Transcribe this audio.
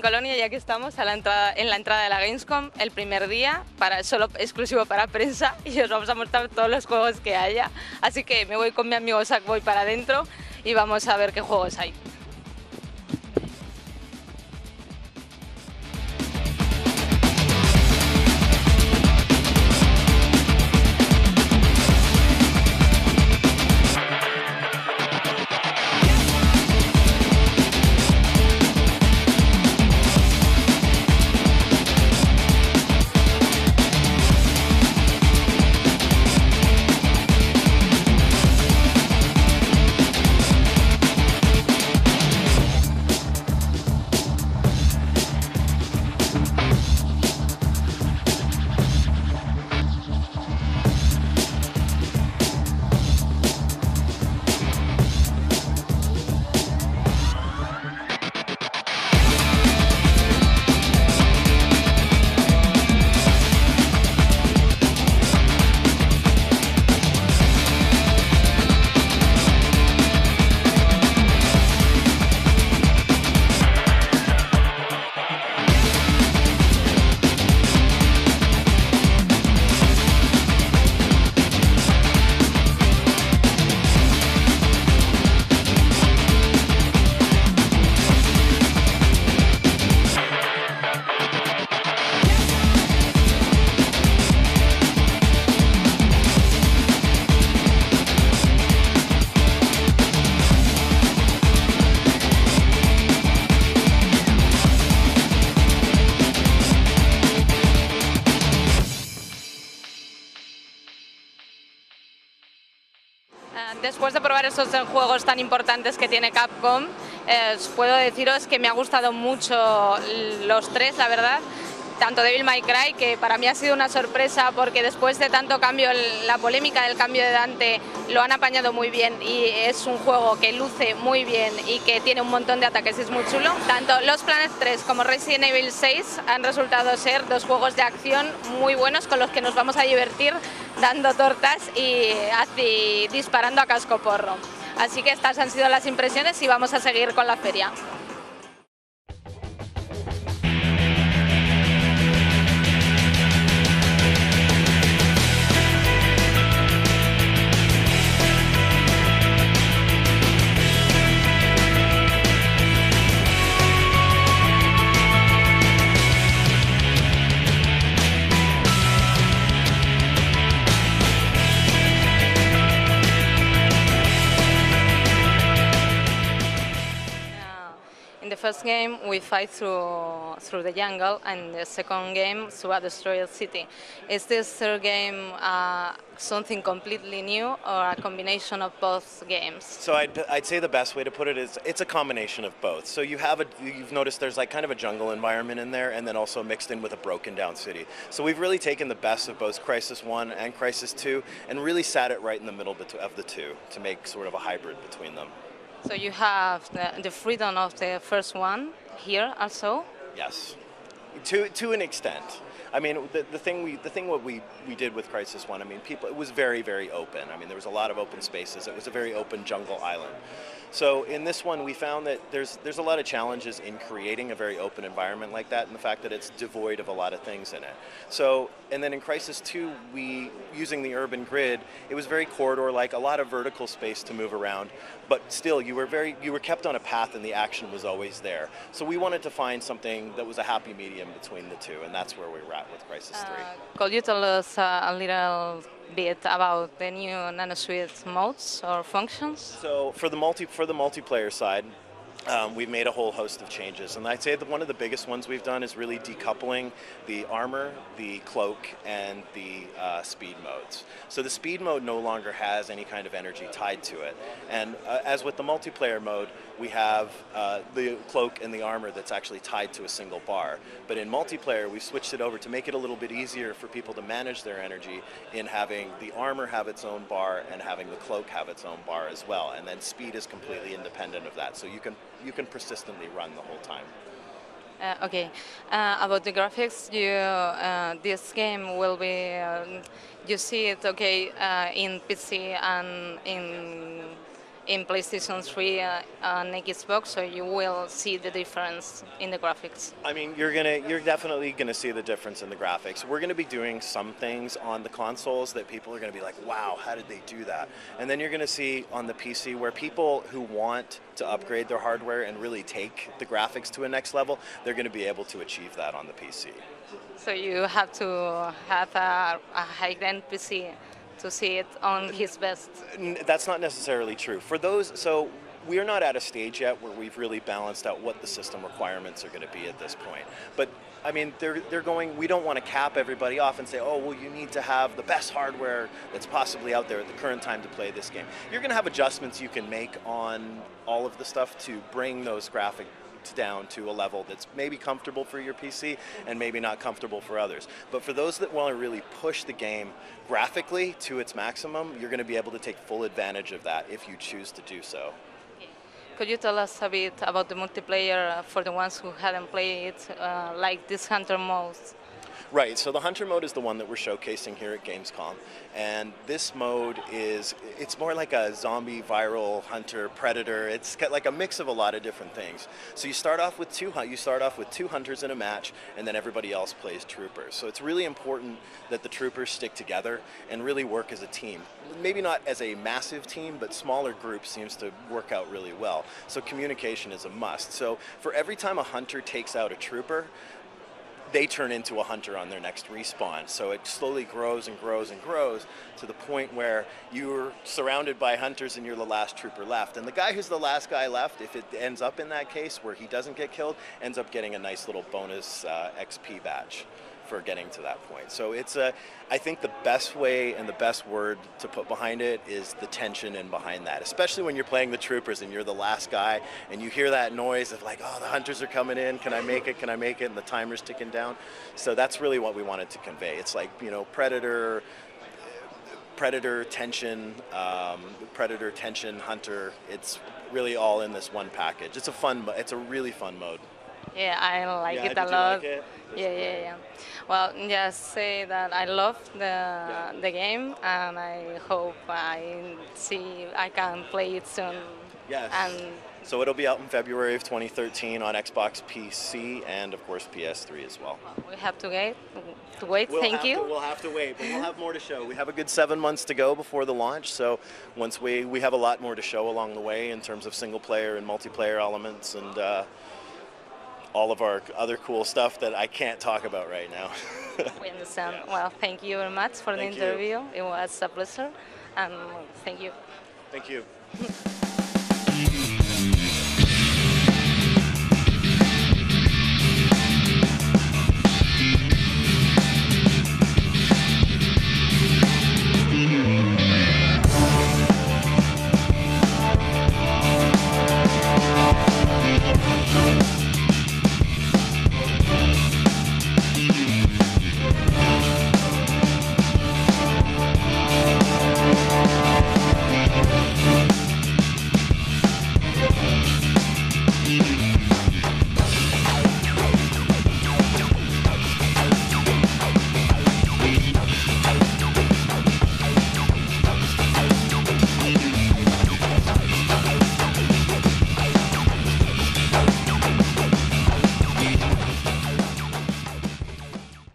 Colonia y aquí estamos en la entrada de la Gamescom, el primer día, solo exclusivo para prensa, y os vamos a mostrar todos los juegos que haya. Así que me voy con mi amigo Sackboy para adentro y vamos a ver qué juegos hay. Después de probar esos juegos tan importantes que tiene Capcom, puedo deciros que me ha gustado mucho los tres, la verdad. Tanto Devil May Cry, que para mí ha sido una sorpresa porque después de tanto cambio, la polémica del cambio de Dante lo han apañado muy bien y es un juego que luce muy bien y que tiene un montón de ataques y es muy chulo. Tanto Los Planet 3 como Resident Evil 6 han resultado ser dos juegos de acción muy buenos con los que nos vamos a divertir dando tortas y disparando a cascoporro. Así que estas han sido las impresiones y vamos a seguir con la feria. In the first game, we fight through the jungle, and the second game, through a destroyed city. Is this third game something completely new, or a combination of both games? So I'd say the best way to put it is it's a combination of both. So you've noticed there's like kind of a jungle environment in there, and then also mixed in with a broken down city. So we've really taken the best of both Crisis 1 and Crisis 2, and really sat it right in the middle of the two to make sort of a hybrid between them. So you have the freedom of the first one here also? Yes, to an extent. I mean, the thing what we did with Crisis 1, I mean, it was very, very open. I mean, there was a lot of open spaces. It was a very open jungle island. So in this one, we found that there's a lot of challenges in creating a very open environment like that, and the fact that it's devoid of a lot of things in it. So, and then in Crisis 2, using the urban grid, it was very corridor-like, a lot of vertical space to move around, but still you were kept on a path and the action was always there. So we wanted to find something that was a happy medium between the two, and that's where we were at with Crisis 3. Could you tell us a little bit about the new NanoSuite modes or functions? So for the multiplayer side, we've made a whole host of changes, and I'd say that one of the biggest ones we've done is really decoupling the armor, the cloak, and the speed modes. So the speed mode no longer has any kind of energy tied to it, and as with the multiplayer mode, we have the cloak and the armor that's actually tied to a single bar. But in multiplayer, we've switched it over to make it a little bit easier for people to manage their energy in having the armor have its own bar and having the cloak have its own bar as well. And then speed is completely independent of that, so you can persistently run the whole time. Okay, about the graphics, this game will be, you see it okay in PC and in PlayStation 3 and Xbox, so you will see the difference in the graphics. I mean, you're definitely gonna see the difference in the graphics. We're gonna be doing some things on the consoles that people are gonna be like, wow, how did they do that? And then you're gonna see on the PC where people who want to upgrade their hardware and really take the graphics to a next level, they're gonna be able to achieve that on the PC. So you have to have a high-end PC to see it on his best. That's not necessarily true. For those, so we're not at a stage yet where we've really balanced out what the system requirements are going to be at this point. But I mean, they're going. We don't want to cap everybody off and say, oh, well, you need to have the best hardware that's possibly out there at the current time to play this game. You're going to have adjustments you can make on all of the stuff to bring those graphics down to a level that's maybe comfortable for your PC and maybe not comfortable for others. But for those that want to really push the game graphically to its maximum, you're going to be able to take full advantage of that if you choose to do so. Could you tell us a bit about the multiplayer for the ones who hadn't played it, like this hunter mode? Right, so the Hunter mode is the one that we're showcasing here at Gamescom, and this mode it's more like a zombie, viral, hunter, predator. It's got like a mix of a lot of different things. So you start off with two hunters in a match, and then everybody else plays troopers. So it's really important that the troopers stick together and really work as a team. Maybe not as a massive team, but smaller groups seems to work out really well. So communication is a must. So for every time a hunter takes out a trooper, they turn into a hunter on their next respawn. So it slowly grows and grows and grows to the point where you're surrounded by hunters and you're the last trooper left. And the guy who's the last guy left, if it ends up in that case where he doesn't get killed, ends up getting a nice little bonus XP badge for getting to that point. So it's I think the best way and the best word to put behind it is the tension in behind that, especially when you're playing the troopers and you're the last guy and you hear that noise of like, oh, the hunters are coming in, can I make it, and the timer's ticking down. So that's really what we wanted to convey. It's like, you know, predator, tension, hunter. It's really all in this one package. It's a really fun mode. Yeah, I like it a lot. Yeah. Well, just say that I love the game, and I hope I can play it soon. Yes. And so it'll be out in February of 2013 on Xbox PC and of course PS3 as well. We have to wait. Thank you. We'll have to wait, but we'll have more to show. We have a good 7 months to go before the launch, so once we have a lot more to show along the way in terms of single player and multiplayer elements and all of our other cool stuff that I can't talk about right now. We understand. Well, thank you very much for the interview. It was a pleasure, and thank you. Thank you.